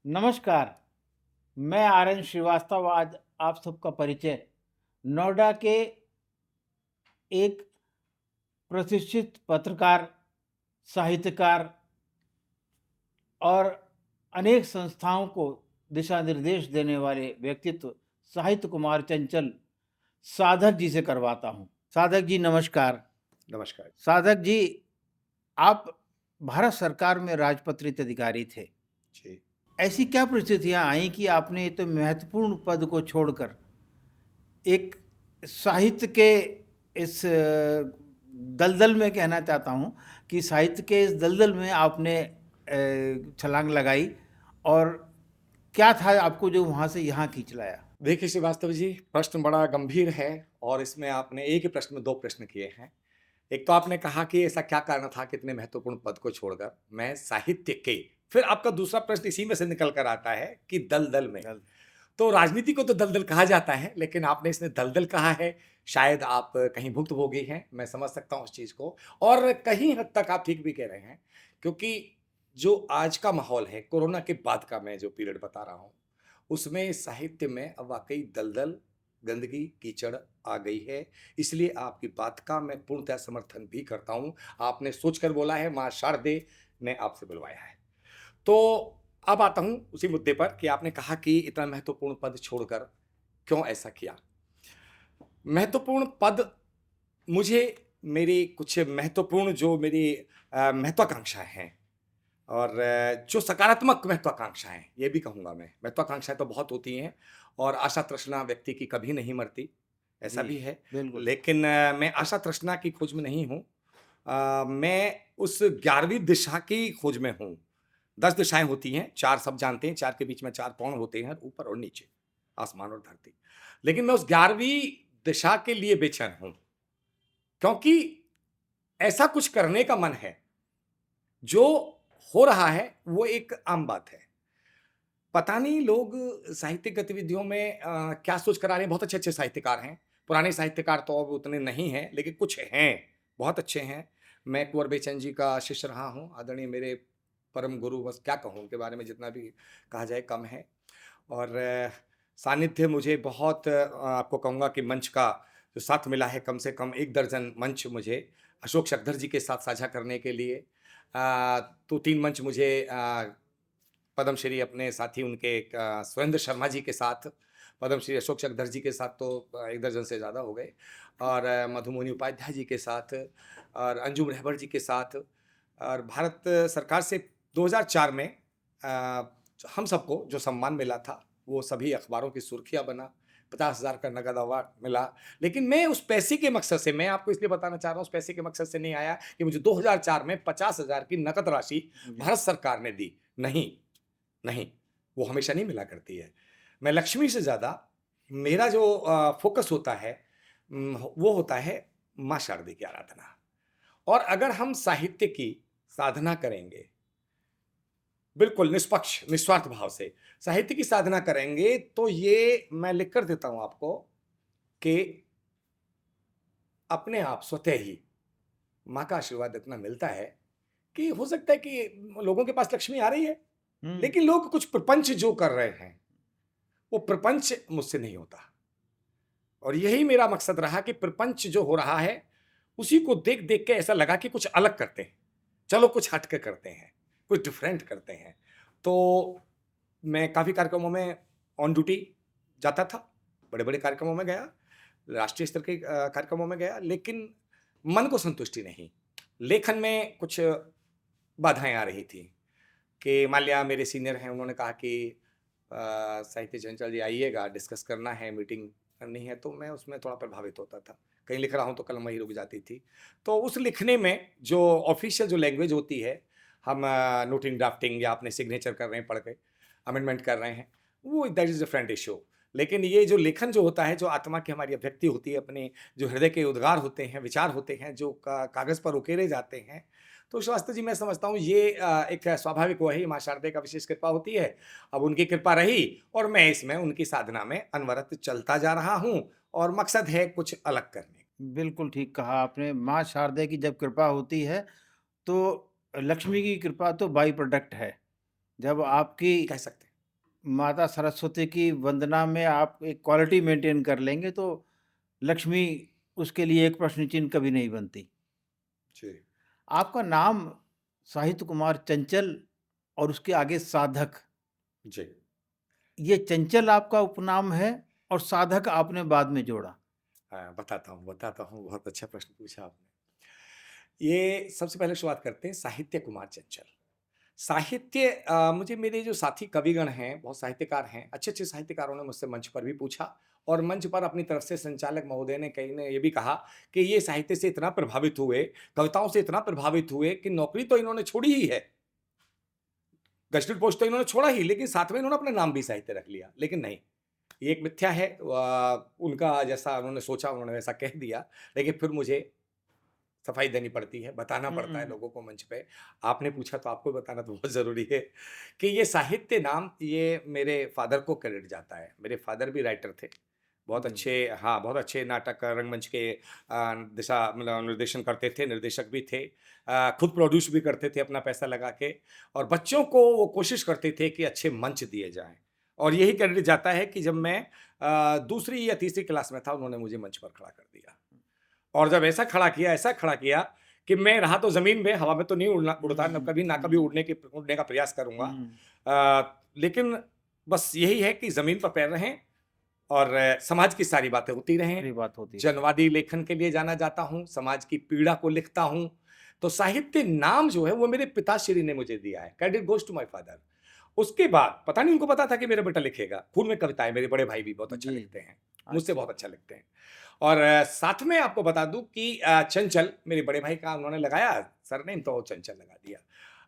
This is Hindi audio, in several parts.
नमस्कार, मैं आर्यन श्रीवास्तव आज आप सबका परिचय नोएडा के एक प्रतिष्ठित पत्रकार, साहित्यकार और अनेक संस्थाओं को दिशा निर्देश देने वाले व्यक्तित्व साहित्य कुमार चंचल साधक जी से करवाता हूँ। साधक जी नमस्कार। नमस्कार। साधक जी, आप भारत सरकार में राजपत्रित अधिकारी थे। जी। ऐसी क्या परिस्थितियाँ आईं कि आपने इतने महत्वपूर्ण पद को छोड़कर एक साहित्य के इस दलदल में कहना चाहता हूँ कि साहित्य के इस दलदल में आपने छलांग लगाई और क्या था आपको जो वहाँ से यहाँ खींच लाया? देखिए श्रीवास्तव जी, प्रश्न बड़ा गंभीर है और इसमें आपने एक ही प्रश्न में 2 प्रश्न किए हैं। एक तो आपने कहा कि ऐसा क्या कारण था कि इतने महत्वपूर्ण पद को छोड़कर मैं साहित्य के फिर आपका दूसरा प्रश्न इसी में से निकल कर आता है कि दलदल में। दल तो राजनीति को तो दलदल कहा जाता है, लेकिन आपने इसमें दलदल कहा है, शायद आप कहीं भुक्तभोगी हैं, मैं समझ सकता हूँ उस चीज़ को और कहीं हद तक आप ठीक भी कह रहे हैं, क्योंकि जो आज का माहौल है, कोरोना के बाद का मैं जो पीरियड बता रहा हूँ, उसमें साहित्य में अब वाक़ई दलदल, गंदगी, कीचड़ आ गई है। इसलिए आपकी बात का मैं पूर्णतः समर्थन भी करता हूँ। आपने सोचकर बोला है, माँ शारदे ने आपसे बुलवाया है। तो अब आता हूँ उसी मुद्दे पर कि आपने कहा कि इतना महत्वपूर्ण पद छोड़कर क्यों ऐसा किया? महत्वपूर्ण पद मुझे मेरी कुछ महत्वपूर्ण जो मेरी महत्वाकांक्षाएँ हैं और जो सकारात्मक महत्वाकांक्षाएँ, ये भी कहूँगा मैं। महत्वाकांक्षाएँ तो बहुत होती हैं और आशा तृष्णा व्यक्ति की कभी नहीं मरती, ऐसा जी, भी है। बिल्कुल। लेकिन मैं आशा तृष्णा की खोज में नहीं हूँ। मैं उस 11वीं दिशा की खोज में हूँ। 10 दिशाएँ होती हैं, 4 सब जानते हैं, 4 के बीच में 4 कोण होते हैं, ऊपर और नीचे, आसमान और धरती। लेकिन मैं उस 11वीं दिशा के लिए बेचैन हूँ, क्योंकि ऐसा कुछ करने का मन है, जो हो रहा है, वो एक आम बात है। पता नहीं लोग साहित्यिक गतिविधियों में क्या सोच कर आ रहे हैं, बहुत अच्छे-अच्छे साहित्यकार हैं। पुराने साहित्यकार तो अब उतने नहीं हैं, लेकिन कुछ हैं, बहुत अच्छे हैं। मैं कुँवर बेचैन जी का शिष्य रहा हूँ, आदरणीय मेरे परम गुरु बस क्या कहूँ उनके बारे में जितना भी कहा जाए कम है। और सानिध्य मुझे बहुत आपको कहूँगा कि मंच का जो साथ मिला है कम से कम 1 दर्जन मंच मुझे अशोक चकधर जी के साथ साझा करने के लिए। तो 3 मंच मुझे पद्मश्री अपने साथी उनके सुरेंद्र शर्मा जी के साथ, पद्मश्री अशोक चकधर जी के साथ तो 1 दर्जन से ज़्यादा हो गए और मधुमोनी उपाध्याय जी के साथ और अंजुम रहबर जी के साथ और भारत सरकार से 2004 में हम सबको जो सम्मान मिला था, वो सभी अखबारों की सुर्खियाँ बना, 50,000 का नगद अवार्ड मिला। लेकिन मैं उस पैसे के मकसद से मैं आपको इसलिए बताना चाह रहा हूँ, उस पैसे के मकसद से नहीं आया कि मुझे 2004 में 50,000 की नकद राशि जी, भारत सरकार ने दी। नहीं, नहीं, वो हमेशा नहीं मिला करती है। मैं लक्ष्मी से ज़्यादा मेरा जो फ़ोकस होता है वो होता है माँ शारदे की आराधना। और अगर हम साहित्य की साधना करेंगे, बिल्कुल निष्पक्ष, निस्वार्थ भाव से साहित्य की साधना करेंगे, तो ये मैं लिख कर देता हूँ आपको कि अपने आप स्वतः ही माँ का आशीर्वाद इतना मिलता है कि हो सकता है कि लोगों के पास लक्ष्मी आ रही है, हुँ, लेकिन लोग कुछ प्रपंच जो कर रहे हैं, वो प्रपंच मुझसे नहीं होता। और यही मेरा मकसद रहा कि प्रपंच जो हो रहा है, उसी को देख-देख के ऐसा लगा कि कुछ अलग करते हैं। चलो कुछ हट के करते हैं, कुछ डिफरेंट करते हैं। तो मैं काफ़ी कार्यक्रमों में ऑन ड्यूटी जाता था, बड़े-बड़े कार्यक्रमों में गया, राष्ट्रीय स्तर के कार्यक्रमों में गया, लेकिन मन को संतुष्टि नहीं। लेखन में कुछ बाधाएँ आ रही थी कि मान लिया मेरे सीनियर हैं, उन्होंने कहा कि साहित्य चंचल जी आइएगा, डिस्कस करना है, मीटिंग करनी है, तो मैं उसमें थोड़ा प्रभावित होता था। कहीं लिख रहा हूँ तो कलम वहीं रुक जाती थी। तो उस लिखने में जो ऑफ़िशियल जो लैंग्वेज होती है, हम नोटिंग ड्राफ्टिंग या अपने सिग्नेचर कर रहे हैं पढ़ के, अमेंडमेंट कर रहे हैं, वो दैट इज़ डिफरेंट इश्यू। लेकिन ये जो लेखन जो होता है, जो आत्मा की हमारी अभिव्यक्ति होती है, अपने जो हृदय के उद्गार होते हैं, विचार होते हैं, जो कागज़ पर उकेरे जाते हैं, तो शास्त्री जी मैं समझता हूँ ये एक स्वाभाविक वो है, माँ शारदे का विशेष कृपा होती है। अब उनकी कृपा रही और मैं इसमें उनकी साधना में अनवरत चलता जा रहा हूँ और मकसद है कुछ अलग करने। बिल्कुल ठीक कहा आपने। माँ शारदे की जब कृपा होती है, तो लक्ष्मी की कृपा तो बाई प्रोडक्ट है। जब आपकी कह सकते हैं। माता सरस्वती की वंदना में आप एक क्वालिटी मेंटेन कर लेंगे तो लक्ष्मी उसके लिए एक प्रश्न चिन्ह कभी नहीं बनती। जी। आपका नाम साहित्य कुमार चंचल और उसके आगे साधक, जी। ये चंचल आपका उपनाम है और साधक आपने बाद में जोड़ा। बताता हूँ, बहुत अच्छा प्रश्न पूछा आपने। ये सबसे पहले शुरुआत करते हैं साहित्य कुमार चंचल। साहित्य मुझे मेरे जो साथी कविगण हैं, बहुत साहित्यकार हैं, अच्छे-अच्छे साहित्यकारों ने मुझसे मंच पर भी पूछा और मंच पर अपनी तरफ से संचालक महोदय ने कई ने ये भी कहा कि ये साहित्य से इतना प्रभावित हुए, कविताओं से इतना प्रभावित हुए कि नौकरी तो इन्होंने छोड़ी ही है। गज़टेड पोस्ट तो इन्होंने छोड़ा ही, लेकिन साथ में इन्होंने अपना नाम भी साहित्य रख लिया। लेकिन नहीं, ये एक मिथ्या है। उनका जैसा उन्होंने सोचा उन्होंने वैसा कह दिया, लेकिन फिर मुझे सफाई देनी पड़ती है, बताना पड़ता है हुँ। लोगों को मंच पे। आपने पूछा तो आपको बताना तो बहुत ज़रूरी है कि ये साहित्य नाम ये मेरे फ़ादर को क्रेडिट जाता है। मेरे फ़ादर भी राइटर थे। बहुत जी। अच्छे हाँ, बहुत अच्छे नाटक रंगमंच के दिशा मतलब निर्देशन करते थे, निर्देशक भी थे। खुद प्रोड्यूस भी करते थे अपना पैसा लगा के और बच्चों को वो कोशिश करते थे कि अच्छे मंच दिए जाएँ। और यही क्रेडिट जाता है कि जब मैं दूसरी या तीसरी क्लास में था, उन्होंने मुझे मंच पर खड़ा कर दिया। और जब ऐसा खड़ा किया कि मैं रहा तो ज़मीन में, हवा में तो नहीं उड़ता, हुँ, ना कभी हुँ, उड़ने का प्रयास करूँगा। हुँ। लेकिन बस यही है कि ज़मीन पर पैर रहें और समाज की सारी बातें होती रहें। सारी बात होती रहे। जनवादी लेखन के लिए जाना जाता हूँ, समाज की पीड़ा को लिखता हूँ। तो साहित्य नाम जो है वो मेरे पिताश्री ने मुझे दिया है। Credit goes to my father. उसके बाद पता नहीं उनको पता था कि मेरा बेटा लिखेगा। खून में कविताएँ मेरे बड़े भाई भी बहुत अच्छा जी। लिखते हैं। मुझसे अच्छा। बहुत अच्छा लिखते हैं। और साथ में आपको बता दूँ कि चंचल मेरे बड़े भाई का उन्होंने लगाया सरनेम तो चंचल लगा दिया।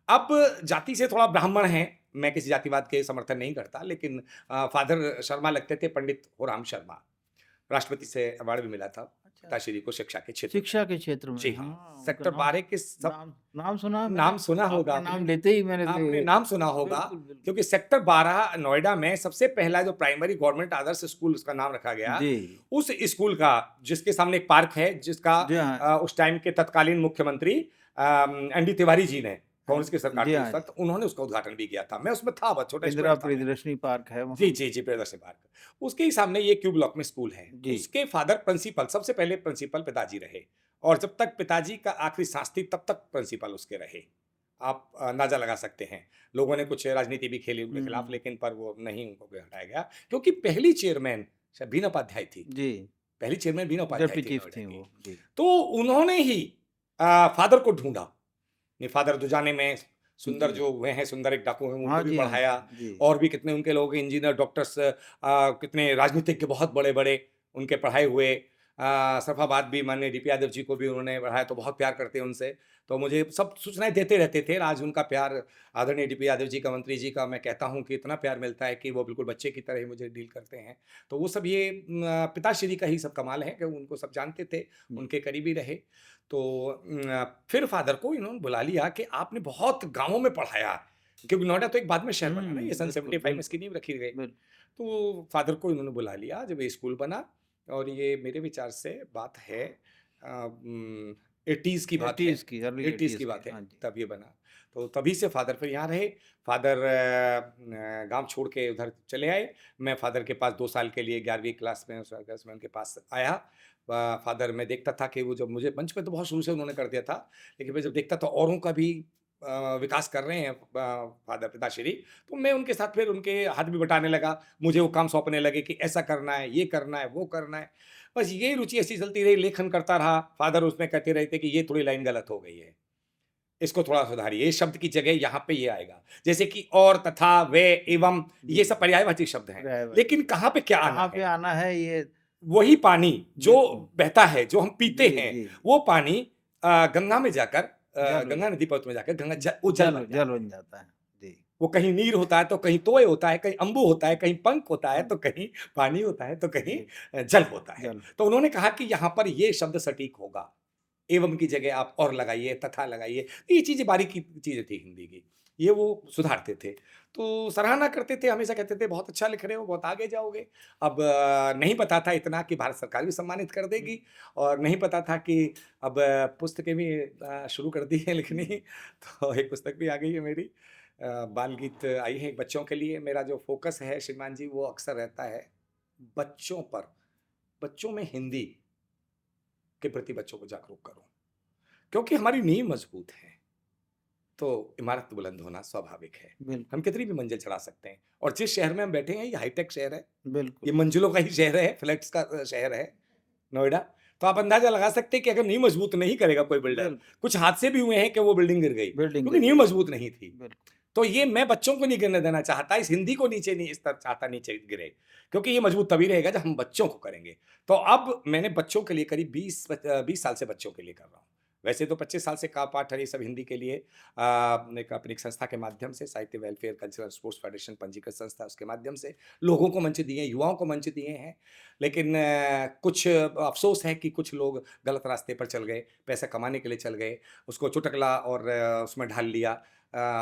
अब जाति से थोड़ा ब्राह्मण हैं, मैं किसी जातिवाद के समर्थन नहीं करता लेकिन फ़ादर शर्मा लगते थे पंडित होराम शर्मा। राष्ट्रपति से अवार्ड भी मिला था अच्छा। पिताश्री को शिक्षा के क्षेत्र में। शिक्षा के क्षेत्र में, जी हाँ, हाँ, उनका सेक्टर नाम 12 के सब नाम नाम सुना है मैंने, नाम सुना होगा आपका आपने। नाम लेते ही मैंने आपने दे नाम सुना होगा बिल्कुल, बिल्कुल। क्योंकि सेक्टर 12 नोएडा में सबसे पहला जो प्राइमरी गवर्नमेंट आदर्श स्कूल उसका नाम रखा गया, जी। उस स्कूल का जिसके सामने एक पार्क है जिसका जी हाँ। उस टाइम के तत्कालीन मुख्यमंत्री एनडी तिवारी जी ने हाँ, कांग्रेस की सरकार जी थी हाँ उस जी। वक़्त, उन्होंने उसका उद्घाटन भी किया था। मैं उसमें था, बहुत छोटा इंदिरा स्टूडेंट था मैं। प्रियदर्शनी पार्क है जी, वहाँ। जी, जी, प्रियदर्शनी पार्क। उसके ही सामने ये क्यू ब्लॉक में स्कूल है। जी। उसके फादर प्रिंसिपल सबसे पहले प्रिंसिपल पिताजी रहे और जब तक पिताजी का आखिरी सांस थी तब तक प्रिंसिपल उसके रहे। आप अंदाज़ा लगा सकते हैं। लोगों ने कुछ राजनीति भी खेली उनके खिलाफ हुँ। लेकिन पर वो नहीं उनको भी हटाया गया क्योंकि पहली चेयरमैन शायद बीना उपाध्याय थी। जी। पहली चेयरमैन बीना उपाध्याय डिप्टी थी चीफ नोएडा थी की। वो। जी। तो उन्होंने ही फादर को ढूँढा। नहीं फादर दुजाने में सुंदर जी। जो हुए हैं, सुंदर एक डाकू हैं, हाँ उनको भी जी, हाँ पढ़ाया जी। जी। और भी कितने उनके लोग इंजीनियर, डॉक्टर्स कितने राजनीतिज्ञ बहुत बड़े-बड़े उनके पढ़ाए हुए। सफ़ाबाद भी माननीय डीपी यादव जी को भी उन्होंने पढ़ाया, तो बहुत प्यार करते हैं उनसे। तो मुझे सब सूचनाएँ देते रहते थे। आज उनका प्यार आदरणीय डीपी यादव जी का, मंत्री जी का मैं कहता हूँ कि इतना प्यार मिलता है कि वो बिल्कुल बच्चे की तरह ही मुझे डील करते हैं। तो वो सब ये पिताश्री का ही सब कमाल है कि उनको सब जानते थे, जी। उनके करीबी रहे। तो फिर फादर को इन्होंने बुला लिया कि आपने बहुत गाँवों में पढ़ाया, क्योंकि नोएडा तो एक बाद में शहर बना ना, ये सन बिल्कुल, 75 में इसकी बिल्कुल, नींव रखी गई। बिल तो फादर को इन्होंने बुला लिया जब ये स्कूल बना और ये मेरे विचार से बात है 80s की बात है, 80s की, अर्ली 80s 80s की की। बात है, हाँ जी। तब ये बना। तो तभी से फादर फिर यहाँ रहे। फादर गाँव छोड़ के उधर चले आए। मैं फादर के पास 2 साल के लिए 11वीं क्लास में, उस क्लास में उनके पास आया। फादर मैं देखता था कि वो जब मुझे मंच पे तो बहुत शुरू से उन्होंने कर दिया था, लेकिन मैं जब देखता था औरों का भी विकास कर रहे हैं फादर पिताश्री, तो मैं उनके साथ फिर उनके हाथ भी बटाने लगा। मुझे वो काम सौंपने लगे कि ऐसा करना है, ये करना है, वो करना है। बस यही रुचि ऐसी चलती रही, लेखन करता रहा। फादर उसमें कहते रहते कि ये थोड़ी लाइन गलत हो गई है, इसको थोड़ा सुधारिए, इस शब्द की जगह यहाँ पे ये आएगा। जैसे कि और, तथा, वे, एवं जी। ये सब पर्यायवाची शब्द हैं। पर्यायवाची। लेकिन कहाँ पे क्या आना कहाँ पे है? आना है ये वही पानी जो बिल्कुल। बहता है, जो हम पीते जी, हैं, जी। वो पानी गंगा में जाकर जल हो गंगा जाता नदी पहुँच में जाकर वो है। जल बन जल जाता है। बन जाता है। जी। वो कहीं नीर होता है तो कहीं तोय होता है, कहीं अम्बु होता है, कहीं पंख होता है हाँ, तो कहीं पानी होता है तो कहीं जी, जल होता है। जल। तो उन्होंने कहा कि यहाँ पर ये शब्द सटीक होगा। एवं की जगह आप और लगाइए, तथा लगाइए। तो ये चीज़ें बारीकी चीज़ें थी हिंदी की। ये वो सुधारते थे। तो सराहना करते थे, हमेशा कहते थे बहुत अच्छा लिख रहे हो, बहुत आगे जाओगे। अब नहीं पता था इतना कि भारत सरकार भी सम्मानित कर देगी और नहीं पता था कि अब पुस्तकें भी शुरू कर दी हैं लिखनी। हुँ। तो एक पुस्तक भी आ गई है मेरी। बाल गीत आई है बच्चों के लिए। मेरा जो फ़ोकस है श्रीमान जी वो अक्सर रहता है बच्चों पर। बच्चों में हिंदी के प्रति बच्चों को जागरूक करूँ। क्योंकि हमारी नींव मज़बूत है, तो इमारत बुलंद होना स्वाभाविक है। बिल्कुल, हम कितनी भी मंजिल चढ़ा सकते हैं और जिस शहर में हम बैठे हैं ये हाईटेक शहर है, ये बिल्कुल, मंजिलों का ही शहर है, फ्लैट्स का शहर है नोएडा। तो आप अंदाज़ा लगा सकते हैं कि अगर नींव मज़बूत नहीं करेगा कोई बिल्डर, बिल्कुल, कुछ हादसे भी हुए हैं कि वो बिल्डिंग गिर गई, बिल्डिंग क्योंकि गिर नींव गई। मज़बूत नहीं थी। बिल्कुल, तो ये मैं बच्चों को नहीं गिरने देना चाहता, इस हिंदी को नीचे नहीं इस तरह चाहता नीचे गिरे, क्योंकि ये मजबूत तभी रहेगा जब हम बच्चों को करेंगे। तो अब मैंने बच्चों के लिए करीब 20 साल से बच्चों के लिए कर रहा हूँ। वैसे तो 25 साल से का पाठ है ये सब हिंदी के लिए एक अपनी एक संस्था के माध्यम से साहित्य वेलफेयर कल्चरल स्पोर्ट्स फेडरेशन पंजीकृत संस्था उसके माध्यम से लोगों को मंच दिए, युवाओं को मंच दिए हैं। लेकिन कुछ अफसोस है कि कुछ लोग गलत रास्ते पर चल गए, पैसा कमाने के लिए चल गए, उसको चुटकला और उसमें ढाल लिया।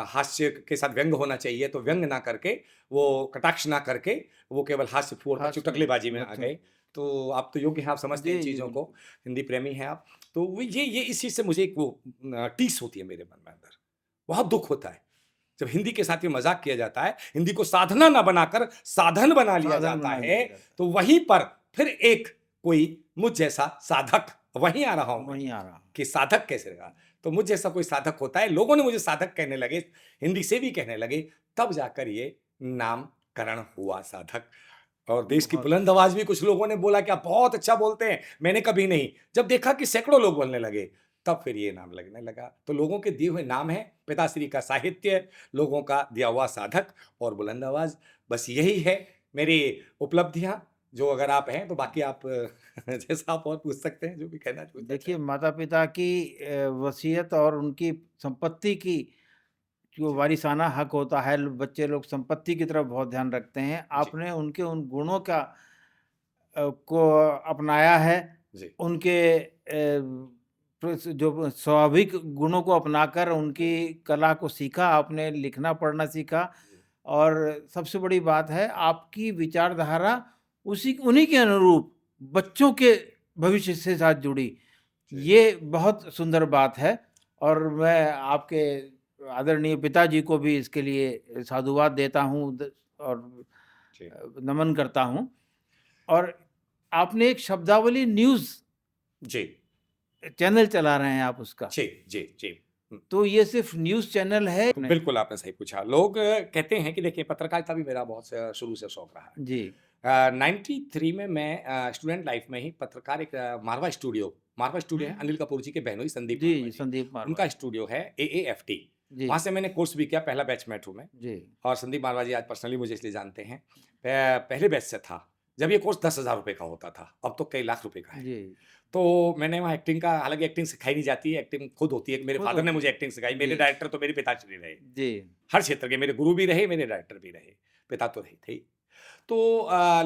हास्य के साथ व्यंग होना चाहिए तो व्यंग ना करके, वो कटाक्ष ना करके, वो केवल हास्य फूहड़ हास्य चुटकलेबाजी में आ बच्चों गए। तो आप तो योग्य हैं, आप समझते हैं जी, इन जी, चीज़ों को, बिल्कुल। हिंदी प्रेमी हैं आप। तो वो ये इस चीज़ से मुझे एक वो टीस होती है मेरे मन में अंदर, बहुत दुःख होता है। जब हिंदी के साथ ये मज़ाक किया जाता है, हिंदी को साधना ना बनाकर साधन बना लिया साधन जाता बना है, लिया जाता तो वहीं पर फिर एक कोई मुझ जैसा साधक, वहीं आ रहा है, हूँ मैं, वहीं आ रहा हूँ। कि साधक कैसे रहा? तो मुझ जैसा कोई साधक होता है, लोगों ने मुझे साधक कहने लगे, हिंदी से भी कहने लगे, तब जाकर ये नामकरण हुआ साधक। और देश की बहुत बुलंद आवाज़ भी कुछ लोगों ने बोला कि आप बहुत अच्छा बोलते हैं, मैंने कभी नहीं। जब देखा कि सैकड़ों लोग बोलने लगे, तब फिर ये नाम लगने लगा। तो लोगों के दिए हुए नाम हैं, पिताश्री का साहित्य, लोगों का दिया हुआ साधक और बुलंद आवाज़, बस यही है मेरी उपलब्धियाँ, जो अगर आप हैं तो बाकी आप जैसा आप और पूछ सकते हैं, जो भी कहना पूछना देखिए, चाहें। माता-पिता की वसीयत और उनकी संपत्ति की जो जी, वारिसाना हक होता है, बच्चे लोग संपत्ति की तरफ बहुत ध्यान रखते हैं। जी, आपने उनके उन गुणों का को अपनाया है, जी, उनके जो स्वाभाविक गुणों को अपनाकर उनकी कला को सीखा, आपने लिखना पढ़ना सीखा जी, और सबसे बड़ी बात है आपकी विचारधारा उसी उन्हीं के अनुरूप बच्चों के भविष्य से साथ जुड़ी। जी, ये बहुत सुंदर बात है और मैं आपके आदरणीय पिताजी को भी इसके लिए साधुवाद देता हूँ और जी, नमन करता हूँ। और आपने एक शब्दावली न्यूज़ जी, चैनल चला रहे हैं आप उसका। जी, जी, जी। हुँ। तो ये सिर्फ़ न्यूज़ चैनल है तो नहीं? बिल्कुल आपने सही पूछा। लोग कहते हैं कि देखिए पत्रकारिता भी मेरा बहुत शुरू से शौक रहा है। जी। 93 में मैं स्टूडेंट लाइफ़ में ही पत्रकार एक मारवा स्टूडियो है हुँ। अनिल कपूर जी के बहनोई संदीप जी, मारवा जी, जी। संदीप मारवाड़। उनका स्टूडियो है एएएफटी। जी, वहाँ से मैंने कोर्स भी किया, पहला बैचमेट हूँ मैं जी, और संदीप मारवा जी आज पर्सनली मुझे इसलिए जानते हैं। पहले बैच से था। जब ये कोर्स ₹10,000 का होता था, अब तो कई लाख रुपए का है। जी। तो मैंने वहाँ एक्टिंग का हालाँकि एक्टिंग सिखाई नहीं जाती है, एक्टिंग खुद होती है। मेरे खुद फादर ने होती मुझे है। एक्टिंग सिखाई, मेरे जी, डायरेक्टर तो मेरे पिताश्री रहे। जी, हर क्षेत्र के मेरे गुरु भी रहे, मेरे डायरेक्टर भी रहे, पिता तो रहे थे ही। तो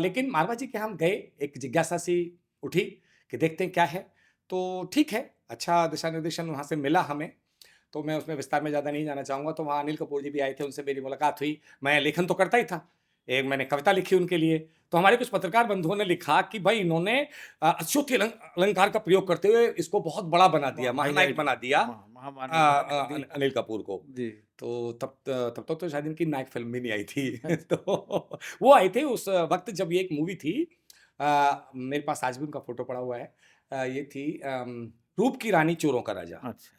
लेकिन मारवा जी के यहाँ हम गए, एक जिज्ञासा सी उठी कि देखते हैं क्या है। तो ठीक है, अच्छा दिशा-निर्देशन वहाँ से मिला हमें, तो मैं उसमें विस्तार में ज़्यादा नहीं जाना चाहूँगा। तो वहाँ अनिल कपूर जी भी आए थे, उनसे मेरी मुलाकात हुई। मैं लेखन तो करता ही था, एक मैंने कविता लिखी उनके लिए। तो हमारे कुछ पत्रकार बंधुओं ने लिखा कि भाई इन्होंने अछूत अलंकार का प्रयोग करते हुए इसको बहुत बड़ा बना दिया, महानायक हाइलाइट बना दिया महामानव बना कर दिया। अनिल कपूर को। जी। तो तब तक तो शायद इनकी नायक फ़िल्म भी नहीं आई थी। तो वो आए थे उस वक़्त जब ये एक मूवी थी मेरे पास आज भी उनका फ़ोटो पड़ा हुआ है। ये थी रूप की रानी चोरों का राजा। अच्छा,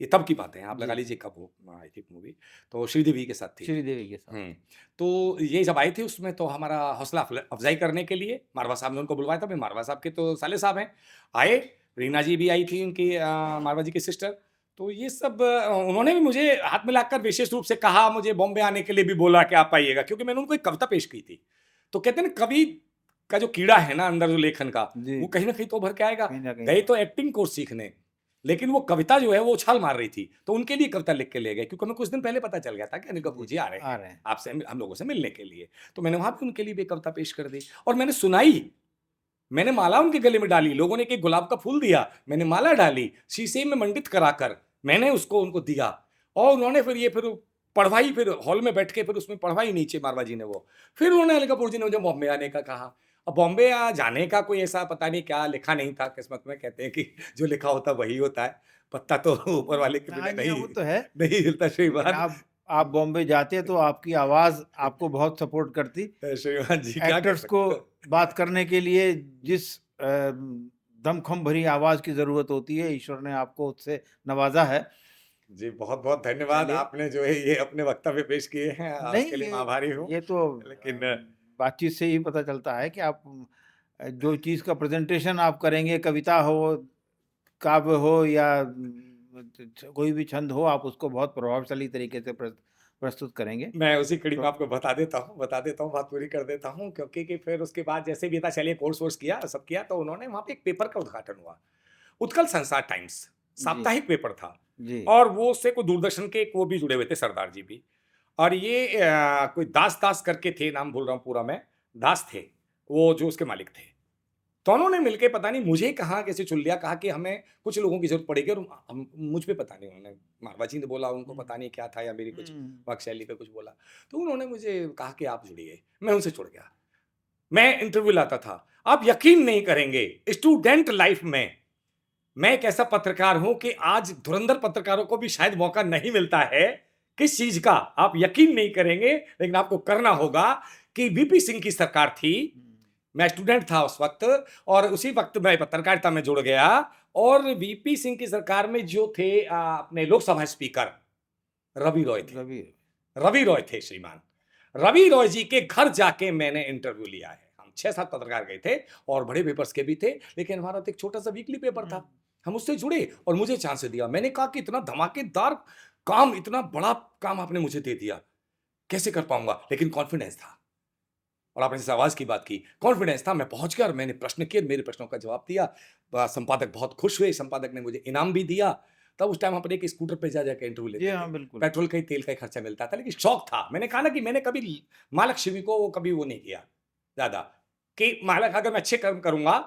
ये तब की बातें हैं, आप लगा जी, लीजिए कब वो आई थी मूवी। तो श्रीदेवी के साथ थी। श्रीदेवी के साथ। हुँ। तो ये जब आई थी उसमें तो हमारा हौसला अफ़ज़ाई करने के लिए मारवा साहब ने उनको बुलवाया था। भाई मारवा साहब के तो साले साहब हैं। आए, रीना जी भी आई थी उनकी मारवा जी की सिस्टर। तो ये सब उन्होंने भी मुझे हाथ मिलाकर विशेष रूप से कहा, मुझे बॉम्बे आने के लिए भी बोला कि आप आइएगा क्योंकि मैंने उनको एक कविता पेश की थी। तो कहते हैं ना कवि का जो कीड़ा है ना अंदर जो लेखन का, जी, वो कहीं न कहीं तो उभर के आएगा। कहीं न कहीं गए तो एक्टिंग कोर्स सीखने, लेकिन वो कविता जो है वो उछाल मार रही थी। तो उनके लिए कविता लिख के ले गए क्योंकि हमें कुछ दिन पहले पता चल गया था कि अनिल कपूर जी, जी आ रहे आ हैं, रहे हैं। आपसे हम लोगों से मिलने के लिए। तो मैंने वहाँ पे उनके लिए भी एक कविता पेश कर दी और मैंने सुनाई। मैंने माला उनके गले में डाली, लोगों ने एक-एक गुलाब का फूल दिया, मैंने माला डाली, शीशे में मंडित कराकर मैंने उसको उनको दिया और उन्होंने फिर पढ़वाई फिर हॉल में बैठ के फिर उसमें पढ़वाई नीचे मारवा जी ने वो। फिर उन्होंने अनिल कपूर जी ने मुझे बॉम्बे आने का कहा। अब बॉम्बे जाने का कोई ऐसा पता नहीं क्या लिखा नहीं था किस्मत में, कहते हैं कि जो लिखा होता वही होता है। पत्ता तो ऊपर वाले के हाँ बिना जी, नहीं वो तो है, नहीं हिलता। सही लेकिन बात। आप आप बॉम्बे जाते तो आपकी आवाज़ आपको बहुत सपोर्ट करती। श्रीमान जी क्या कर एक्टर्स को सकते हो? बात करने के लिए जिस दमखम भरी आवाज़ की ज़रूरत होती है, ईश्वर ने आपको उससे नवाज़ा है। जी, बहुत-बहुत धन्यवाद। चलिए, आपने जो है ये अपने वक्तव्य पेश किए हैं, नहीं उसके लिए मैं ये आभारी हूँ। ये तो लेकिन बातचीत से ही पता चलता है कि आप जो चीज़ का प्रेज़ेंटेशन आप करेंगे, कविता हो, काव्य हो या कोई भी छंद हो, आप उसको बहुत प्रभावशाली तरीके से प्रस्तुत करेंगे। मैं उसी कड़ी में तो आपको बता देता हूँ, बात पूरी कर देता हूँ क्योंकि कि फिर उसके बाद जैसे भी था चलिए कोर्स-वोर्स किया, सब किया तो उन्होंने वहाँ पे एक पेपर का उद्घाटन हुआ। उत्कल संसार टाइम्स, जी, साप्ताहिक पेपर था जी। और वो उससे कोई दूरदर्शन के एक वो भी जुड़े हुए थे सरदार जी भी। और ये कोई दास करके थे, नाम भूल रहा हूँ पूरा मैं, दास थे, वो जो उसके मालिक थे। दोनों ने मिलके पता नहीं मुझे कहाँ कैसे चुन लिया, कहा कि हमें कुछ लोगों की ज़रूरत पड़ेगी और मुझ पे पता नहीं उन्होंने मारवा जी ने बोला, उनको हुँ, पता नहीं क्या था या मेरी कुछ हुँ, वाक्शैली पे कुछ बोला। तो उन्होंने मुझे कहा कि आप जुड़िए, मैं उनसे जुड़ गया। मैं इंटरव्यू लाता था। आप यकीन नहीं करेंगे, स्टूडेंट लाइफ़ में मैं एक ऐसा पत्रकार हूँ कि आज धुरंधर पत्रकारों को भी शायद मौका नहीं मिलता है। किस चीज़ का? आप यकीन नहीं करेंगे, लेकिन आपको करना होगा कि वीपी सिंह की सरकार थी। हुँ। मैं स्टूडेंट था उस वक़्त और उसी वक़्त मैं पत्रकारिता में जुड़ गया और वीपी सिंह की सरकार में जो थे अपने लोकसभा स्पीकर रवि रॉय थे। रवि रवि रॉय थे श्रीमान। रवि रॉय जी के घर जाके मैंने इंटरव्यू लिया है। हम 6-7 पत्रकार गए थे और बड़े पेपर्स के भी थे, लेकिन हमारा तो एक छोटा-सा वीकली पेपर हुँ, था। हम उससे जुड़े और मुझे चांस दिया। मैंने कहा कि इतना धमाकेदार काम, इतना बड़ा काम आपने मुझे दे दिया, कैसे कर पाऊँगा? लेकिन कॉन्फिडेंस था। और आपने जिस आवाज़ की बात की, कॉन्फिडेंस था, मैं पहुँच गया और मैंने प्रश्न किए, मेरे प्रश्नों का जवाब दिया। संपादक बहुत खुश हुए, संपादक ने मुझे इनाम भी दिया। तब उस टाइम अपने एक स्कूटर पे जा के इंटरव्यू जी लेते थे। हाँ, बिल्कुल। पेट्रोल का ही, तेल का ही खर्चा मिलता था, लेकिन शौक था। मैंने कहा ना कि मैंने कभी महालक्ष्मी को कभी वो नहीं किया ज़्यादा, कि महालक्ष्मी अगर मैं अच्छे कर्म करूँगा,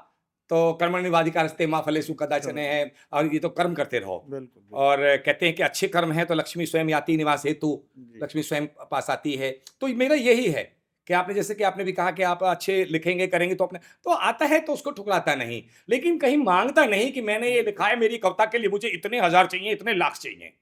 तो कर्मण्येवाधिकारस्ते मा फलेषु कदाचन करेक्ट। है और ये तो कर्म करते रहो। बिल्कुल, बिल्कुल। और कहते हैं कि अच्छे कर्म हैं तो लक्ष्मी स्वयं आती निवास हेतु, जी। लक्ष्मी स्वयं पास आती है। तो मेरा यही है कि आपने जैसे कि आपने भी कहा कि आप अच्छे लिखेंगे, करेंगे तो अपने तो आता है तो उसको ठुकराता नहीं। लेकिन कहीं माँगता नहीं कि मैंने ये लिखा है, मेरी कविता के लिए मुझे इतने हज़ार चाहिए, इतने लाख चाहिए।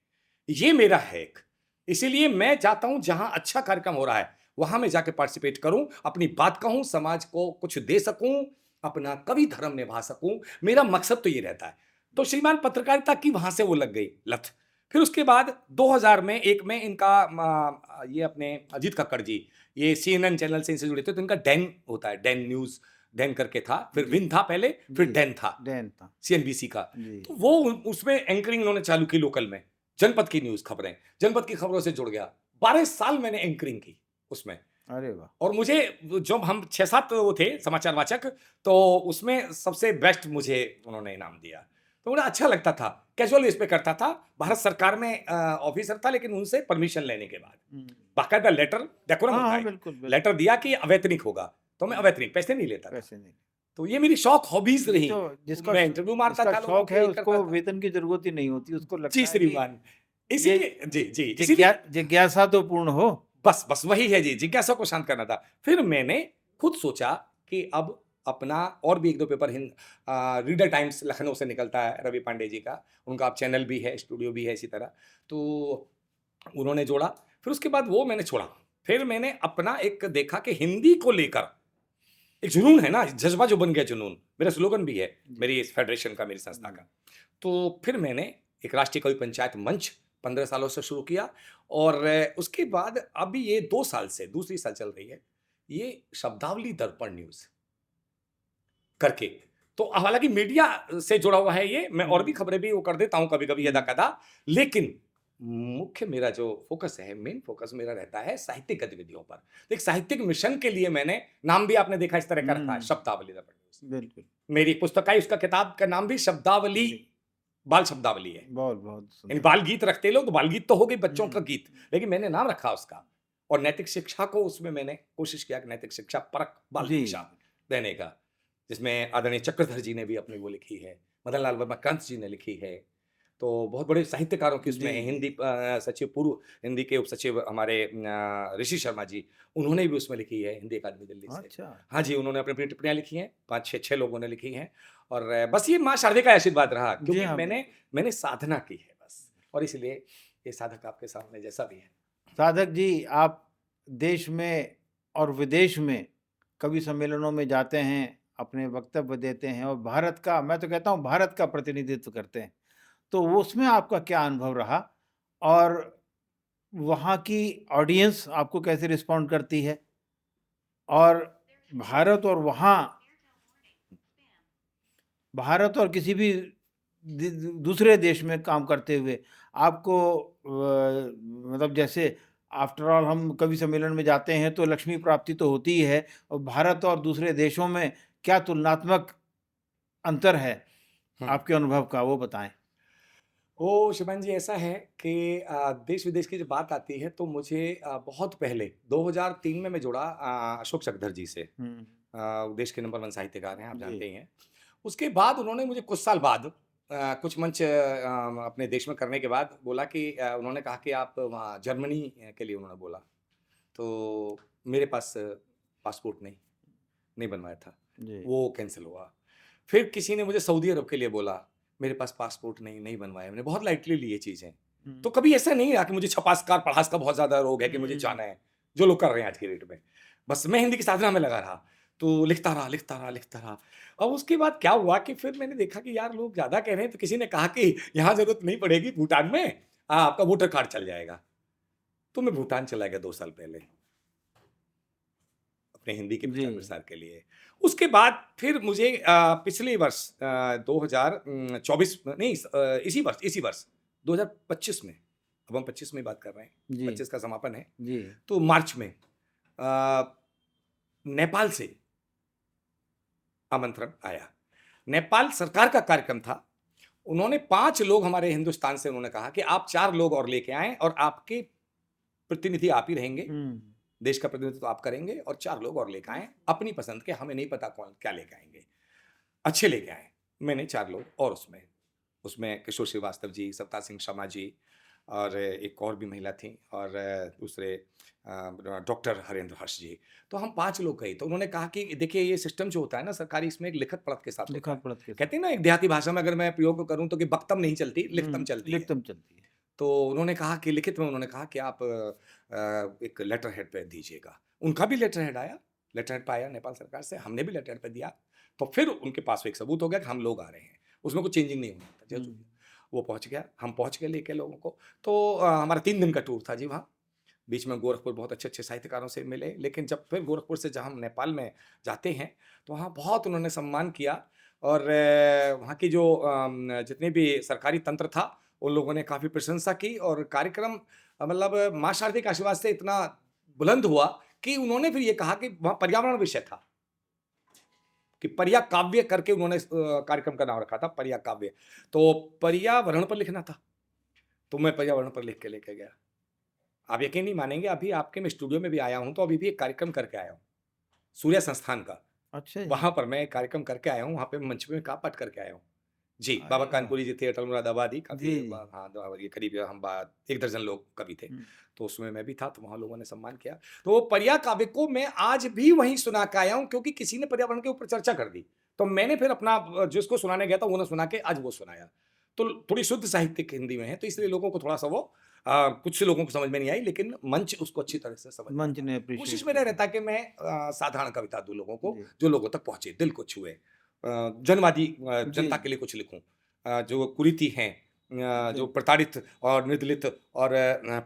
ये मेरा है एक। इसीलिए मैं चाहता हूँ जहाँ अच्छा कार्यक्रम हो रहा है, वहाँ मैं जाके पार्टिसिपेट करूँ, अपनी बात कहूँ, समाज को कुछ दे सकूँ, अपना कवि धर्म निभा सकूँ। मेरा मकसद तो ये रहता है। तो श्रीमान पत्रकारिता की वहाँ से वो लग गई लत। फिर उसके बाद 2000 में एक में इनका ये अपने अजीत कक्कड़ जी, ये सीएनएन चैनल से इनसे जुड़े थे, तो इनका डैन होता है, डैन न्यूज़, डैन करके था, फिर जी, विन था पहले, फिर जी। डैन था, डैन था। सीएनबीसी का। जी। तो वो उसमें एंकरिंग इन्होंने चालू की लोकल में, जनपद की न्यूज़ खबरें, जनपद की खबरों से जुड़ गया। 12 साल मैंने एंकरिंग की उसमें। अरे वाह! और मुझे जब हम 6-7 वो थे समाचार वाचक, तो उसमें सबसे बेस्ट मुझे उन्होंने इनाम दिया। तो मुझे अच्छा लगता था, कैजुअल बेस पे करता था। भारत सरकार में ऑफिसर था लेकिन उनसे परमिशन लेने के बाद। हुँ। बाकायदा लेटर डेकोरम हाँ, होता हाँ, है। बिल्कुल, बिल्कुल। लेटर दिया कि अवैतनिक होगा, तो मैं हुँ, अवैतनिक पैसे नहीं लेता था। पैसे नहीं। तो ये मेरी शौक हॉबीज़ ये रही। तो जिसका मैं श इंटरव्यू मारता जिसका था लोगों शौक के, है ये करता उसको था। वेतन की ज़रूरत ही नहीं होती, उसको जी लगता है कि श्रीमान। ये इसीलिए जी, इसीलिए जिज्ञासा तो पूर्ण हो। बस वही है जी, जिज्ञासा को शांत करना था। फिर मैंने खुद सोचा कि अब अपना और भी 1-2 पेपर रीडर टाइम्स लखनऊ से निकलता है रवि पांडे जी का, उनका अब चैनल भी है, स्टूडियो भी है इसी तरह। तो उन्होंने जोड़ा, फिर उसके बाद वो मैंने छोड़ा। फिर मैंने अपना एक देखा कि हिंदी को लेकर एक जुनून है ना, जज़्बा जो बन गया जुनून, मेरा स्लोगन भी है, जी। मेरी इस फेडरेशन का, मेरी संस्था हुँ। का। तो फिर मैंने एक राष्ट्रीय कवि पंचायत मंच 15 सालों से शुरू किया और उसके बाद अभी ये 2 साल से दूसरी साल चल रही है, ये शब्दावली दर्पण न्यूज़ करके। तो हालाँकि मीडिया से जुड़ा हुआ है ये, मैं और भी हुँ, खबरें भी वो कर देता हूँ कभी-कभी हुँ। यदा-कदा, लेकिन मुख्य मेरा जो फ़ोकस है, मेन फ़ोकस मेरा रहता है साहित्यिक गतिविधियों पर। तो एक साहित्यिक मिशन के लिए मैंने नाम भी आपने देखा इस तरह का रखा है, हुँ, शब्दावली दर्पण न्यूज़। बिल्कुल। मेरी एक पुस्तक आई, उसका किताब का नाम भी शब्दावली, जी, बाल शब्दावली है। बहुत, बहुत यानी सुंदर। बाल गीत रखते लोग, तो बाल गीत तो हो गई बच्चों का हुँ, गीत, लेकिन मैंने नाम रखा उसका और नैतिक शिक्षा को उसमें मैंने कोशिश किया कि नैतिक शिक्षा परक बाल जी। शिक्षा देने का, जिसमें आदरणीय चक्रधर जी ने भी अपनी वो लिखी है, मदन लाल वर्मा कंस जी ने लिखी है, तो बहुत बड़े साहित्यकारों की उसमें जी, जी। हिंदी सचिव, पूर्व हिंदी के उप सचिव हमारे ऋषि शर्मा जी, उन्होंने भी उसमें लिखी है, हिंदी अकादमी दिल्ली से। अच्छा। हाँ जी, उन्होंने अपनी-अपनी टिप्पणियाँ लिखी हैं, 5-6 लोगों ने लिखी हैं और बस ये माँ शारदे का आशीर्वाद रहा जी क्योंकि हाँ, मैंने बिल्कुल। मैंने साधना की है बस और इसलिए ये साधक आपके सामने जैसा भी है। साधक जी, आप देश में और विदेश में कवि सम्मेलनों में जाते हैं, अपने वक्तव्य देते हैं और भारत का, मैं तो कहता हूँ भारत का प्रतिनिधित्व करते हैं। तो वो उसमें आपका क्या अनुभव रहा? और वहाँ की ऑडियंस आपको कैसे रिस्पॉन्ड करती है? और भारत और वहाँ भारत और किसी भी दूसरे देश में काम करते हुए आपको मतलब जैसे आफ्टर ऑल हम कवि सम्मेलन में जाते हैं तो लक्ष्मी प्राप्ति तो होती ही है, और भारत और दूसरे देशों में क्या तुलनात्मक अंतर है हम्म। आपके अनुभव का, वो बताएं। ओ शिवान जी, ऐसा है कि देश विदेश की जब बात आती है तो मुझे बहुत पहले 2003 में मैं जुड़ा अशोक चकधर जी से। हम्म। देश के नंबर 1 साहित्यकार हैं, आप जी। जानते ही हैं। उसके बाद उन्होंने मुझे कुछ साल बाद कुछ मंच अपने देश में करने के बाद बोला कि उन्होंने कहा कि आप वहाँ जर्मनी के लिए उन्होंने बोला। तो मेरे पास पासपोर्ट नहीं बनवाया था। जी। वो कैंसल हुआ। फिर किसी ने मुझे सऊदी अरब के लिए बोला, मेरे पास पासपोर्ट नहीं बनवाया। मैंने बहुत लाइटली ली ये चीज़ें। तो कभी ऐसा नहीं रहा कि मुझे छपासकार पढ़ास का बहुत ज़्यादा रोग है कि मुझे जाना है, जो लोग कर रहे हैं आज की डेट में। बस मैं हिंदी की साधना में लगा रहा, तो लिखता रहा। अब उसके बाद क्या हुआ कि फिर मैंने देखा कि यार लोग ज़्यादा कह रहे हैं, तो किसी ने कहा कि यहाँ ज़रूरत नहीं पड़ेगी, भूटान में आपका वोटर कार्ड चल जाएगा। तो मैं भूटान चला गया 2 साल पहले, अपने हिंदी के जी। प्रचार-प्रसार के लिए। उसके बाद फिर मुझे पिछले वर्ष 2024 नहीं, इसी वर्ष 2025 में, अब हम 25 में बात कर रहे हैं, जी। 25 का समापन है, जी। तो मार्च में नेपाल से आमंत्रण आया। नेपाल सरकार का कार्यक्रम था। उन्होंने 5 लोग हमारे हिंदुस्तान से उन्होंने कहा कि आप 4 लोग और लेके आएँ और आपके प्रतिनिधि आप ही रहेंगे। देश का प्रतिनिधित्व आप करेंगे और 4 लोग और लेके आएँ, अपनी पसंद के, हमें नहीं पता कौन क्या लेके आएँगे। अच्छे लेके आएँ। मैंने 4 लोग और उसमें किशोर श्रीवास्तव जी, सत्ता सिंह शर्मा जी और एक और भी महिला थीं, और दूसरे डॉक्टर हरेंद्र हर्ष जी। तो हम 5 लोग गए। तो उन्होंने कहा कि देखिए ये सिस्टम जो होता है ना सरकारी, इसमें एक लिखत पढ़त के साथ होता लिखा है। पढ़त के साथ। कहते हैं ना एक देहाती भाषा में अगर मैं प्रयोग करूँ तो कि बकतम नहीं चलती, लिखतम चलती है। लिखतम चलती है। तो उन्होंने कहा कि लिखित में उन्होंने कहा कि आप एक लेटर हेड पे दीजिएगा। उनका भी लेटर हेड आया, लेटर हेड पाया नेपाल सरकार से, हमने भी लेटर हेड पे दिया। तो फिर उनके पास एक सबूत हो गया कि हम लोग आ रहे हैं। उसमें कुछ चेंजिंग नहीं होना था। जो वो पहुँच गया, हम पहुँच गए लेके लोगों को। तो हमारा 3 दिन का टूर था जी वहाँ। बीच में गोरखपुर बहुत अच्छे-अच्छे साहित्यकारों से मिले। लेकिन जब फिर गोरखपुर से जब हम नेपाल में जाते हैं, तो वहाँ बहुत उन्होंने सम्मान किया, और वहाँ की जो जितने भी सरकारी तंत्र था, उन लोगों ने काफ़ी प्रशंसा की, और कार्यक्रम मतलब माँ शारदे के आशीर्वाद से इतना बुलंद हुआ कि उन्होंने फिर ये कहा कि वहाँ पर्यावरण विषय था, कि पर्या काव्य करके उन्होंने कार्यक्रम का नाम रखा था, पर्या काव्य। तो पर्यावरण पर लिखना था, तो मैं पर्यावरण पर लिख के लेके गया। आप यकीन नहीं मानेंगे, अभी आपके मैं स्टूडियो में भी आया हूँ, तो अभी भी एक कार्यक्रम करके आया हूँ, सूर्य संस्थान का। अच्छा जी। वहाँ पर मैं एक कार्यक्रम करके आया हूँ, वहाँ पे मंच पे का पाठ करके आया हूँ। जी, अरे बाबा वाह! कानपुरी जी थे, अटल मुरादाबादी, काफ़ी जी, जी। हाँ, ये करीब हम 1 दर्जन लोग कवि थे। हुँ। तो उसमें मैं भी था, तो वहाँ लोगों ने सम्मान किया। तो वो पर्या काव्य को मैं आज भी वहीं सुना के आया हूँ, क्योंकि किसी ने पर्यावरण के ऊपर चर्चा कर दी। तो मैंने फिर अपना जिसको सुनाने गया था, उन्होंने सुना के आज वो सुनाया। तो थोड़ी शुद्ध साहित्यिक हिंदी में है, तो इसलिए लोगों को थोड़ा-सा वो कुछ लोगों को समझ में नहीं आई, लेकिन मंच उसको अच्छी तरह से समझ में मंच आया। ने अप्रिशिएट कोशिश मेरा किया। रहता कि मैं साधारण कविता दूँ लोगों को, जी। जो लोगों तक पहुँचे, दिल को छुए। जनवादी जी, जनता के लिए कुछ लिखूँ। जो कुरीति हैं, जो जी। प्रताड़ित और निर्दलित और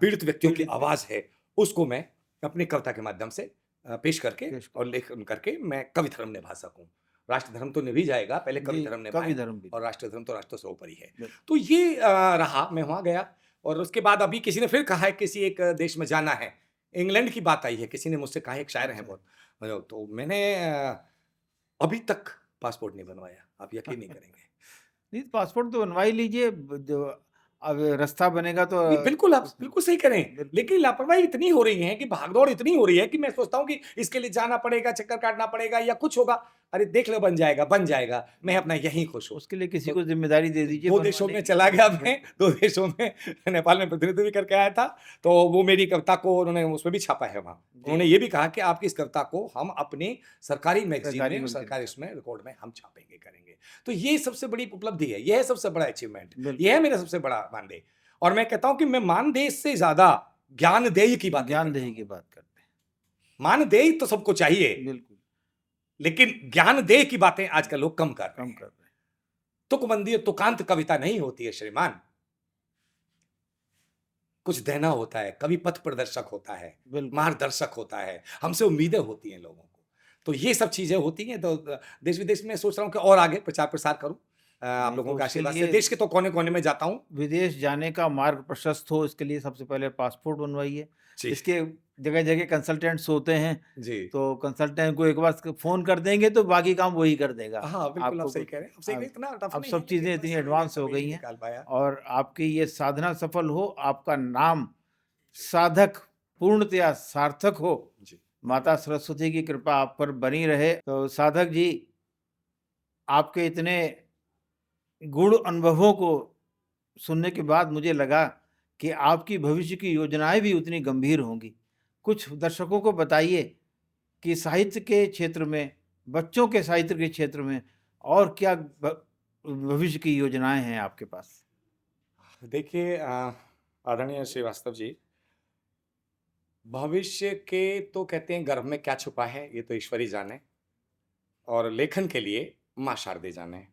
पीड़ित व्यक्तियों की पीड़ित व्यक्ति आवाज़ है, उसको मैं अपनी कविता के माध्यम से पेश करके पेश और कर। लेखन करके मैं कवि धर्म निभा सकूँ। राष्ट्र धर्म तो निभ ही जाएगा, पहले कवि जी, धर्म निभाएँ, कवि धर्म भी। और राष्ट्र धर्म तो राष्ट्र सर्वोपरि है। बिल तो ये रहा, मैं वहाँ गया, और उसके बाद अभी किसी ने फिर कहा है किसी एक देश में जाना है। इंग्लैंड की बात आई है, किसी ने मुझसे कहा है, एक शायर हैं अच्छा। बहुत, तो मैंने अभी तक पासपोर्ट नहीं बनवाया, आप यकीन नहीं करेंगे। नहीं, पासपोर्ट तो बनवा ही लीजिए, जो अब रास्ता बनेगा तो नहीं, बिल्कुल आप उसमें बिल्कुल सही कह रहे हैं। बिल्कुल। लेकिन लापरवाही इतनी हो रही है कि भागदौड़ इतनी हो रही है कि मैं सोचता हूँ कि इसके लिए जाना पड़ेगा, चक्कर काटना पड़ेगा या कुछ होगा। अरे देख लो, बन जाएगा। मैं अपना यहीं खुश हूँ। उसके लिए किसी तो को ज़िम्मेदारी दे दीजिए 2 देशों बनवाने में की। चला गया मैं, 2 देशों में नेपाल में प्रतिनिधित्व भी करके आया था। तो वो मेरी कविता को उन्होंने उसमें भी छापा है वहाँ। जी। उन्होंने ये भी कहा कि आपकी इस कविता को हम अपनी सरकारी मैगज़ीन सरकारी में, मैगज़ीन सरकारी में। इसमें रिकॉर्ड में हम छापेंगे, करेंगे। तो ये सबसे बड़ी उपलब्धि है, ये है सबसे बड़ा अचीवमेंट, ये बिल्कुल। है मेरा सबसे बड़ा मानदेय। और मैं कहता हूँ कि मैं मानदेय से ज़्यादा ज्ञानदेही की बात, ज्ञानदेही की बात करते हैं। मानदेही तो सबको चाहिए, बिल्कुल लेकिन ज्ञानदेह की बातें आजकल लोग कम कर रहे कम हैं। कर रहे हैं। तुकबंदी और तुकांत कविता नहीं होती है श्रीमान, कुछ देना होता है, कवि पथ प्रदर्शक होता है, बिल्कुल मार्गदर्शक होता है, हमसे उम्मीदें होती हैं लोगों को। तो ये सब चीजें होती हैं। तो देश विदेश में सोच रहा हूँ कि और आगे प्रचार प्रसार करूं, आप नहीं, लोगों तो के उसके आशीर्वाद से लिए देश के तो कोने कोने में जाता हूँ। विदेश जाने का मार्ग प्रशस्त हो, इसके लिए सबसे पहले पासपोर्ट बनवाइए। जी इसके जगह जगह कंसल्टेंट्स होते हैं, जी, तो कंसल्टेंट को एक बार फोन कर देंगे तो बाकी काम वही कर देगा। हाँ बिल्कुल, आप आपको सही कुछ कह रहे हैं, आप सही कह रहे हैं, इतना टफ अब नहीं सब है, चीज़ें लेकिन इतनी बस मैं एडवांस हो समय गई नहीं हैं, निकाल पाया। और आपकी ये साधना सफल हो, आपका नाम साधक पूर्णतया सार्थक हो, जी माता सरस्वती की कृपा आप पर बनी रहे। तो साधक जी, आपके इतने गुण अनुभवों को सुनने के बाद मुझे लगा कि आपकी भविष्य की योजनाएं भी उतनी गंभीर होंगी। कुछ दर्शकों को बताइए कि साहित्य के क्षेत्र में, बच्चों के साहित्य के क्षेत्र में और क्या भविष्य की योजनाएं हैं आपके पास? देखिए आदरणीय श्रीवास्तव जी, भविष्य के तो कहते हैं गर्भ में क्या छुपा है ये तो ईश्वर ही जाने, और लेखन के लिए माँ शारदे जाने।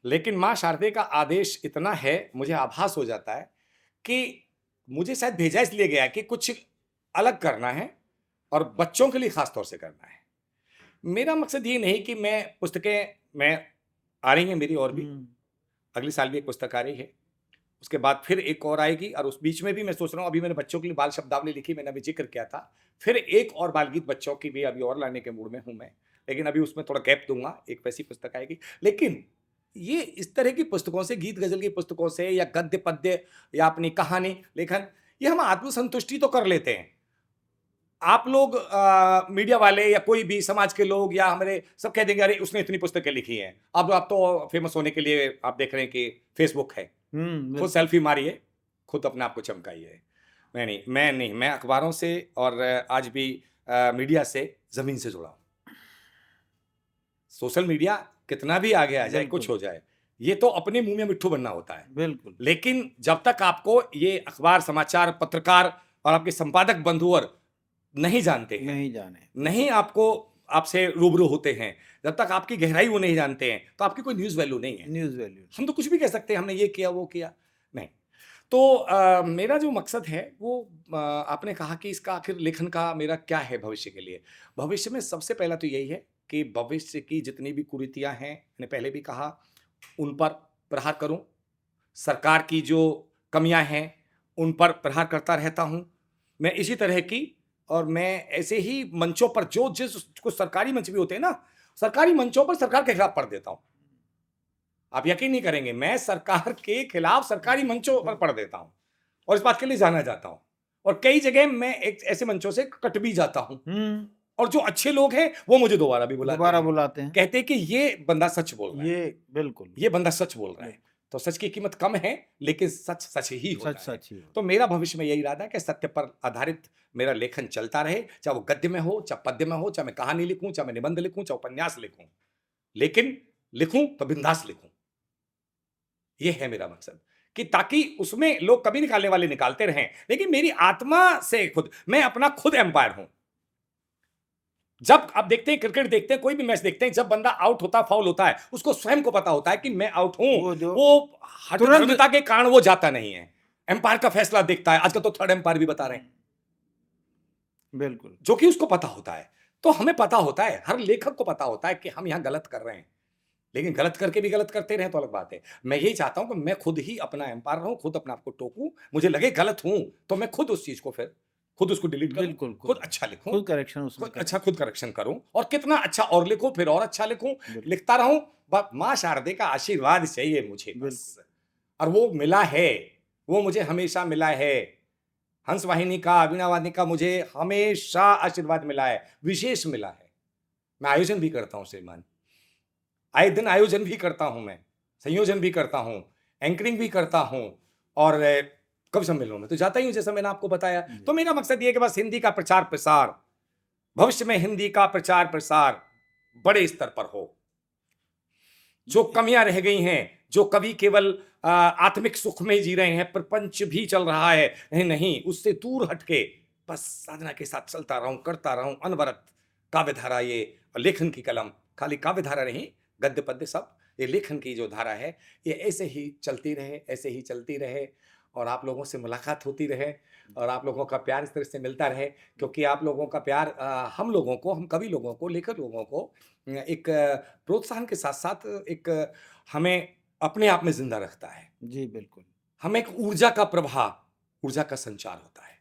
लेकिन माँ शारदे का आदेश इतना है, मुझे आभास हो जाता है कि मुझे शायद भेजा इसलिए गया है कि कुछ अलग करना है और बच्चों के लिए खास तौर से करना है। मेरा मकसद ये नहीं कि मैं आ रही हैं मेरी और भी, अगले साल भी एक पुस्तक आ रही है, उसके बाद फिर एक और आएगी, और उस बीच में भी मैं सोच रहा हूँ, अभी मैंने बच्चों के लिए बाल शब्दावली लिखी, मैंने अभी जिक्र किया था, फिर एक और बाल गीत बच्चों की भी अभी और लाने के मूड में हूँ मैं, लेकिन अभी उसमें थोड़ा गैप दूंगा, एक वैसी पुस्तक आएगी। लेकिन ये इस तरह की पुस्तकों से, गीत गजल की पुस्तकों से, या गद्य पद्य, या अपनी कहानी लेखन, ये हम आत्मसंतुष्टि तो कर लेते हैं। आप लोग मीडिया वाले या कोई भी समाज के लोग या हमारे सब कह देंगे अरे उसने इतनी पुस्तकें लिखी हैं। अब आप तो फेमस होने के लिए आप देख रहे हैं कि फेसबुक है, खुद सेल्फी मारिए, खुद अपने आप को चमकाइए। मैं अखबारों से और आज भी मीडिया से जमीन से जुड़ा हूं। सोशल मीडिया कितना भी आगे आ जाए, कुछ हो जाए, ये तो अपने मुंह में मिट्ठू बनना होता है। बिल्कुल। लेकिन जब तक आपको ये अखबार, समाचार, पत्रकार और आपके संपादक बंधुवर नहीं जानते हैं, नहीं आपको आपसे रूबरू होते हैं, जब तक आपकी गहराई वो नहीं जानते हैं, तो आपकी कोई न्यूज़ वैल्यू नहीं है। न्यूज़ वैल्यू हम तो कुछ भी कह सकते हैं, हमने ये किया वो किया, नहीं। तो मेरा जो मकसद है वो आपने कहा कि इसका आखिर लेखन का मेरा क्या है भविष्य के लिए। भविष्य में सबसे पहला तो यही है कि भविष्य की जितनी भी कुरीतियां हैं, मैंने पहले भी कहा, उन पर प्रहार करूं। सरकार की जो कमियां हैं उन पर प्रहार करता रहता हूं मैं इसी तरह की। और मैं ऐसे ही मंचों पर जो जिस कुछ सरकारी मंच भी होते हैं ना, सरकारी मंचों पर सरकार के खिलाफ पढ़ देता हूं। आप यकीन नहीं करेंगे, मैं सरकार के खिलाफ सरकारी मंचों पर पढ़ देता हूं, और इस बात के लिए जाना जाता हूं। और कई जगह मैं एक ऐसे मंचों से कट भी जाता हूं, और जो अच्छे लोग हैं वो मुझे दोबारा भी बुलाते हैं, कहते हैं कि ये बंदा सच बोल रहा है, ये बंदा सच बोल रहा है। तो सच की कीमत कम है, लेकिन सच सच ही होता है। तो मेरा भविष्य में यही इरादा है कि सत्य पर आधारित मेरा लेखन चलता रहे, चाहे वो गद्य में हो, चाहे पद्य में हो, चाहे मैं कहानी लिखूं, चाहे मैं निबंध लिखूं, चाहे उपन्यास लिखूं, लेकिन लिखूं तो बिंदास लिखूं। ये है मेरा मकसद, कि ताकि उसमें लोग कभी निकालने वाले निकालते रहें, लेकिन मेरी आत्मा से खुद, मैं अपना खुद एम्पायर हूं। जब आप देखते हैं, क्रिकेट देखते हैं, कोई भी मैच देखते हैं, जब बंदा आउट होता है, फाउल होता है, उसको स्वयं को पता होता है कि मैं आउट हूं, वो हठधर्मिता के कारण वो जाता नहीं है, एम्पायर का फैसला देखता है। आजकल तो थर्ड एम्पायर भी बता रहे हैं, बिल्कुल, जो कि उसको पता होता है। तो हमें पता होता है, हर लेखक को पता होता है कि हम यहां गलत कर रहे हैं, लेकिन गलत करके भी गलत करते रहे तो अलग बात है। मैं यही चाहता हूं कि मैं खुद ही अपना एम्पायर रहूं, खुद अपने आप को टोकूं, मुझे लगे गलत हूं तो मैं खुद उस चीज को फिर खुद उसको डिलीट करूं, खुद अच्छा लिखूं, खुद करेक्शन करूं, और कितना अच्छा और लिखूं, फिर और अच्छा लिखूं, लिखता रहूं। बस मां शारदे का आशीर्वाद चाहिए मुझे बस, और वो मिला है, वो मुझे हमेशा मिला है। हंस वाहिनी का, वीणा वाहिनी का मुझे हमेशा आशीर्वाद मिला है, विशेष मिला है। मैं आयोजन भी करता हूं श्रीमान, आए दिन आयोजन भी करता हूं, मैं संयोजन भी करता हूं, एंकरिंग भी करता हूं, और कवि सम्मेलनों में तो जाता ही हूं, जैसा मैंने आपको बताया। तो मेरा मकसद ये है कि बस हिंदी का प्रचार प्रसार, भविष्य में हिंदी का प्रचार प्रसार बड़े स्तर पर हो। जो कमियां रह गई हैं, जो कवि केवल आत्मिक सुख में जी रहे हैं, प्रपंच भी चल रहा है, नहीं नहीं, उससे दूर हटके बस साधना के साथ चलता रहूं, करता रहूं अनवरत। काव्य धारा ये और लेखन की कलम, खाली काव्य धारा नहीं, गद्य पद्य सब, ये लेखन की जो धारा है ये ऐसे ही चलती रहे, ऐसे ही चलती रहे, और आप लोगों से मुलाकात होती रहे, और आप लोगों का प्यार इस तरह से मिलता रहे, क्योंकि आप लोगों का प्यार हम लोगों को, हम कवि लोगों को, लेखक लोगों को एक प्रोत्साहन के साथ साथ एक हमें अपने आप में जिंदा रखता है। जी, बिल्कुल। हमें एक ऊर्जा का प्रवाह, ऊर्जा का संचार होता है,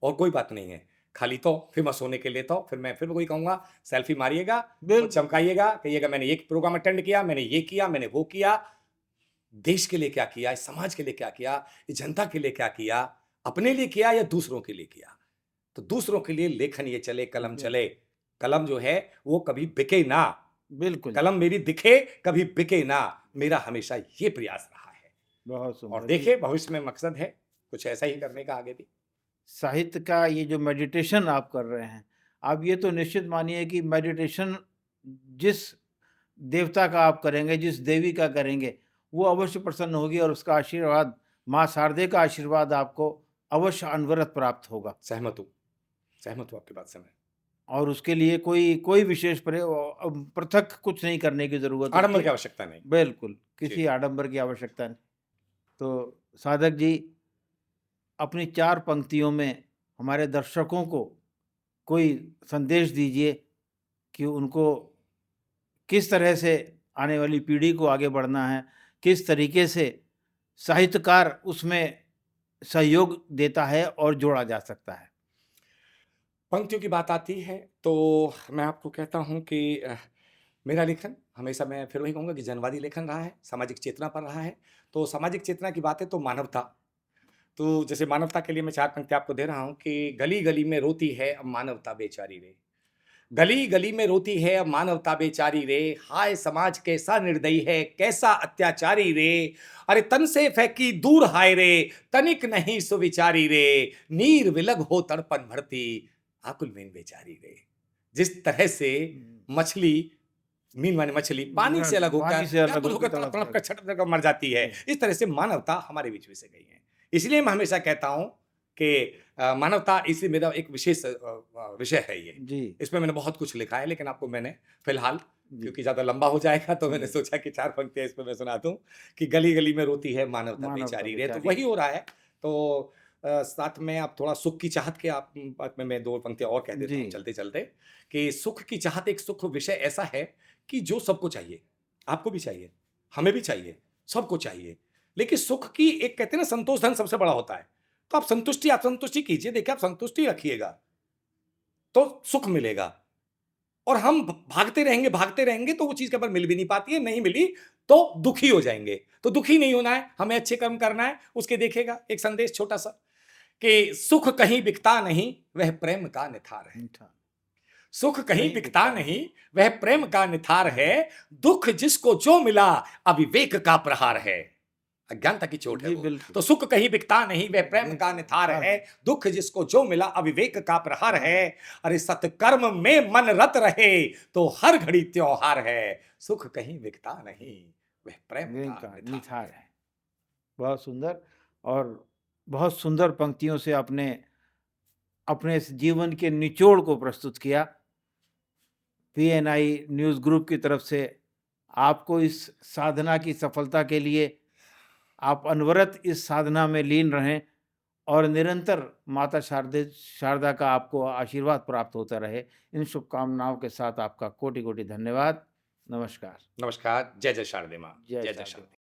और कोई बात नहीं है। खाली तो फेमस होने के लिए तो फिर मैं फिर वही कहूँगा, सेल्फी मारिएगा, वो बिल्कुल। चमकाइएगा, कहिएगा मैंने ये प्रोग्राम अटेंड किया, मैंने ये किया, मैंने वो किया। देश के लिए क्या किया, इस समाज के लिए क्या किया, इस जनता के लिए क्या किया, अपने लिए किया या दूसरों के लिए किया। तो दूसरों के लिए लेखन ये चले, कलम चले। कलम जो है वो कभी बिके ना, बिल्कुल। कलम मेरी दिखे, कभी बिके ना, मेरा हमेशा ये प्रयास रहा है। बहुत और सुंदर। देखिए भविष्य में मकसद है कुछ ऐसा ही करने का आगे भी। साहित्य का ये जो मेडिटेशन आप कर रहे हैं, आप ये तो निश्चित मानिए कि मेडिटेशन जिस देवता का आप करेंगे, जिस देवी का करेंगे, वो अवश्य प्रसन्न होगी और उसका आशीर्वाद, माँ शारदे का आशीर्वाद आपको अवश्य अनवरत प्राप्त होगा। सहमत हूँ आपकी बात से मैं। और उसके लिए कोई विशेष पृथक कुछ नहीं करने की ज़रूरत आडंबर होती की है। आवश्यकता नहीं। बिल्कुल, जी। किसी आडंबर की आवश्यकता नहीं। तो साधक जी, अपनी 4 पंक्तियों में हमारे दर्शकों को कोई संदेश दीजिए कि उनको किस तरह से आने वाली पीढ़ी को आगे बढ़ना है, किस तरीके से साहित्यकार उसमें सहयोग देता है और जोड़ा जा सकता है। पंक्तियों की बात आती है तो मैं आपको कहता हूँ कि मेरा लेखन हमेशा, मैं फिर वही कहूँगा कि जनवादी लेखन रहा है, सामाजिक चेतना पर रहा है। तो सामाजिक चेतना की बात है तो मानवता। तो जैसे मानवता के लिए मैं 4 पंक्ति आपको दे रहा हूँ कि गली-गली में रोती है अब मानवता बेचारी रे। गली-गली में रोती है अब मानवता बेचारी रे, हाय समाज कैसा निर्दयी है, कैसा अत्याचारी रे। अरे तन से फेंकी दूर हाय रे, तनिक नहीं सुविचारी रे, नीर विलग हो तड़पन भरती, आकुल मीन बेचारी रे। जिस तरह से मछली, मीन माने मछली, पानी से अलग होकर, पानी से अलग व्याकुल होकर होकर तड़प-तड़प तड़प कर छटक कर मर जाती है। इस तरह से मानवता हमारे बीच में से गई है। इसलिए मैं हमेशा कहता हूँ कि मानवता, इसलिए मेरा एक विशेष विषय है ये। जी, इसमें मैंने बहुत कुछ लिखा है, लेकिन आपको मैंने फिलहाल, जी। क्योंकि ज़्यादा लंबा हो जाएगा, तो मैंने सोचा कि 4 पंक्तियाँ इसमें मैं सुना दूँ कि गली-गली में रोती है मानवता मानवता बेचारी रे। तो बेचारी। वही हो रहा है। तो साथ में आप थोड़ा सुख की चाहत के आप बात में मैं 2 पंक्तियाँ और कह देता जी। हूँ चलते-चलते, कि सुख की चाहत एक सुख विषय ऐसा है कि जो सबको चाहिए। आपको भी चाहिए, हमें भी चाहिए, सबको चाहिए। लेकिन सुख की एक, कहते हैं ना, संतोष धन सबसे बड़ा होता है। तो आप संतुष्टि असंतुष्टि कीजिए, देखिए आप संतुष्टि रखिएगा तो सुख मिलेगा। और हम भागते रहेंगे तो वो चीज कभी मिल भी नहीं पाती है, नहीं मिली तो दुखी हो जाएंगे। तो दुखी नहीं होना है, हमें अच्छे कर्म करना है। उसके देखिएगा एक संदेश छोटा सा, कि सुख कहीं बिकता नहीं, वह प्रेम का निथार है। मीठा। सुख कहीं बिकता नहीं, वह प्रेम का निथार है। दुख जिसको जो मिला अविवेक का प्रहार है। अज्ञानता की चोट है जी, वो। बिल्कुल। तो सुख कहीं बिकता नहीं, वह प्रेम का निथार है। दुख जिसको जो मिला अविवेक का प्रहार है। अरे सत्कर्म में मन रत रहे तो हर घड़ी त्योहार है। सुख कहीं बिकता नहीं, वह प्रेम प्रेम का का निथार निथार है। है। बहुत सुंदर। और बहुत सुंदर पंक्तियों से आपने अपने इस जीवन के निचोड़ को प्रस्तुत किया। पीएनआई न्यूज़ ग्रुप की तरफ से आपको इस साधना की सफलता के लिए, आप अनवरत इस साधना में लीन रहें और निरंतर माता शारदा का आपको आशीर्वाद प्राप्त होता रहे। इन शुभकामनाओं के साथ आपका कोटि-कोटि धन्यवाद। नमस्कार। नमस्कार। जय जय शारदे माँ। जय जय जय शारदे। शारदे।